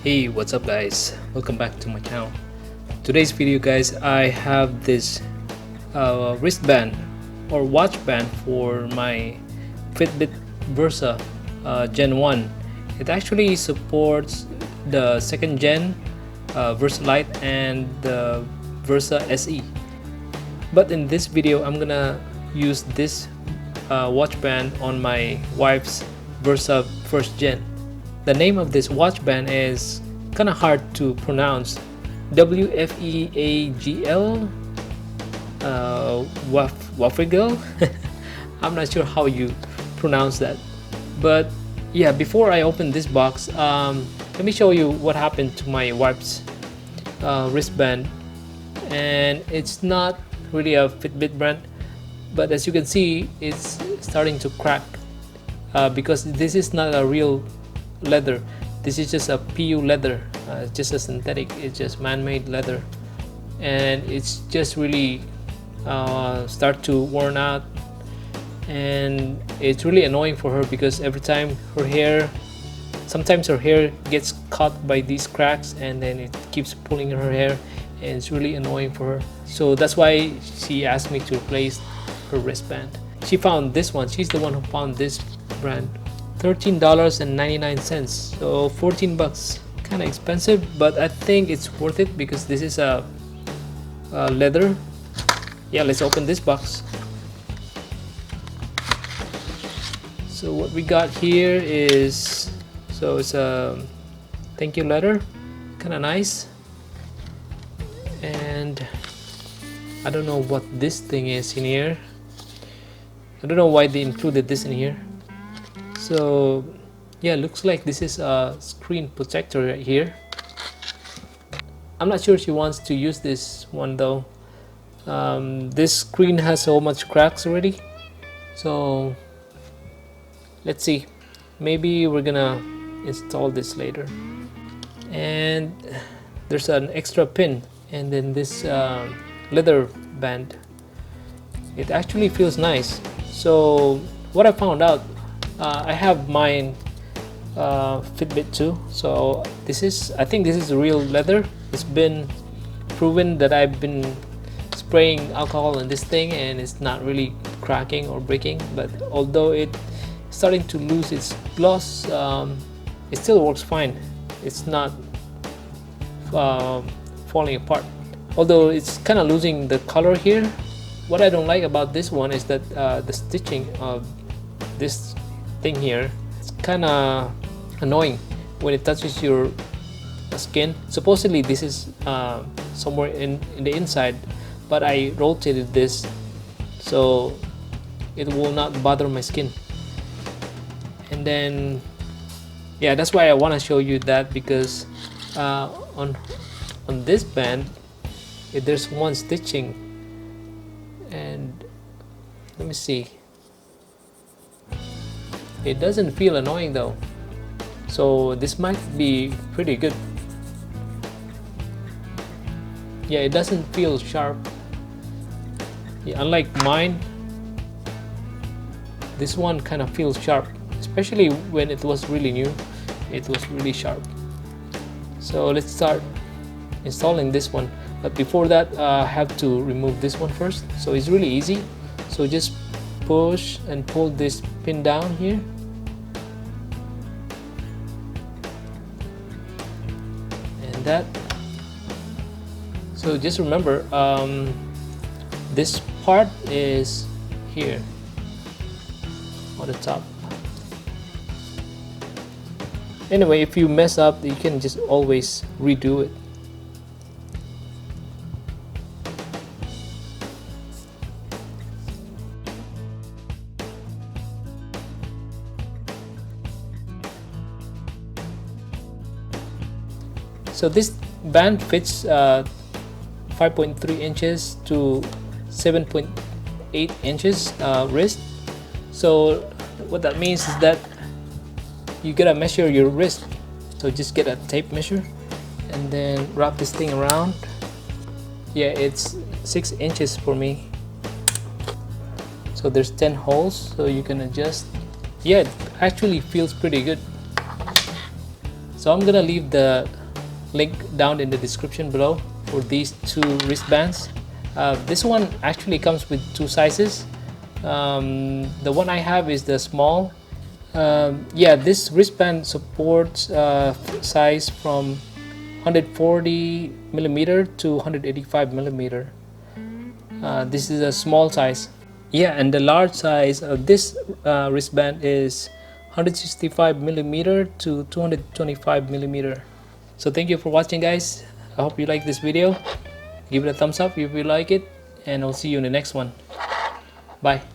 Hey, what's up guys, welcome back to my channel. Today's video guys, I have this wristband or watch band for my Fitbit Versa Gen 1. It actually supports the second gen Versa Lite and the Versa SE, but in this video I'm gonna use this watch band on my wife's Versa first gen. The name of this watch band is kind of hard to pronounce. WFEAGL, WFEAGL. I'm not sure how you pronounce that, but yeah. Before I open this box, let me show you what happened to my wife's wristband. And it's not really a Fitbit brand, but as you can see, it's starting to crack because this is not a real leather. This is just a PU leather, just a synthetic. It's just man-made leather, and it's just really start to worn out, and it's really annoying for her because every time sometimes her hair gets caught by these cracks, and then it keeps pulling her hair, and it's really annoying for her. So that's why she asked me to replace her wristband. She found this one. She's the one who found this brand. $13.99, so 14 bucks. Kind of expensive, but I think it's worth it because this is a leather. Yeah, let's open this box. So what we got here is, so it's a thank you letter, kind of nice. And I don't know what this thing is in here. I don't know why they included this in here. So yeah, looks like this is a screen protector right here. I'm not sure she wants to use this one though. This screen has so much cracks already, so let's see, maybe we're gonna install this later. And there's an extra pin, and then this leather band. It actually feels nice. So what I found out, I have mine Fitbit too, so I think this is real leather. It's been proven that I've been spraying alcohol in this thing and it's not really cracking or breaking, but although it's starting to lose its gloss, it still works fine. It's not falling apart, although it's kind of losing the color here. What I don't like about this one is that the stitching of this thing here, it's kind of annoying when it touches your skin. Supposedly this is somewhere in the inside, but I rotated this so it will not bother my skin. And then yeah, that's why I want to show you that, because on this band there's one stitching, and let me see, it doesn't feel annoying though, so this might be pretty good. Yeah, it doesn't feel sharp. Yeah, unlike mine, this one kind of feels sharp, especially when it was really new. It was really sharp. So let's start installing this one, but before that I have to remove this one first. So it's really easy, so just push and pull this pin down here, and that. So just remember, this part is here on the top. Anyway, if you mess up, you can just always redo it. So this band fits 5.3 inches to 7.8 inches wrist. So what that means is that you gotta measure your wrist. So just get a tape measure and then wrap this thing around. Yeah, it's 6 inches for me. So there's 10 holes, so you can adjust. Yeah, it actually feels pretty good. So I'm gonna leave the link down in the description below for these two wristbands. This one actually comes with two sizes. The one I have is the small. Yeah, this wristband supports size from 140 millimeter to 185 millimeter. This is a small size. Yeah, and the large size of this wristband is 165 millimeter to 225 millimeter. So thank you for watching, guys. I hope you like this video. Give it a thumbs up if you like it, and I'll see you in the next one. Bye.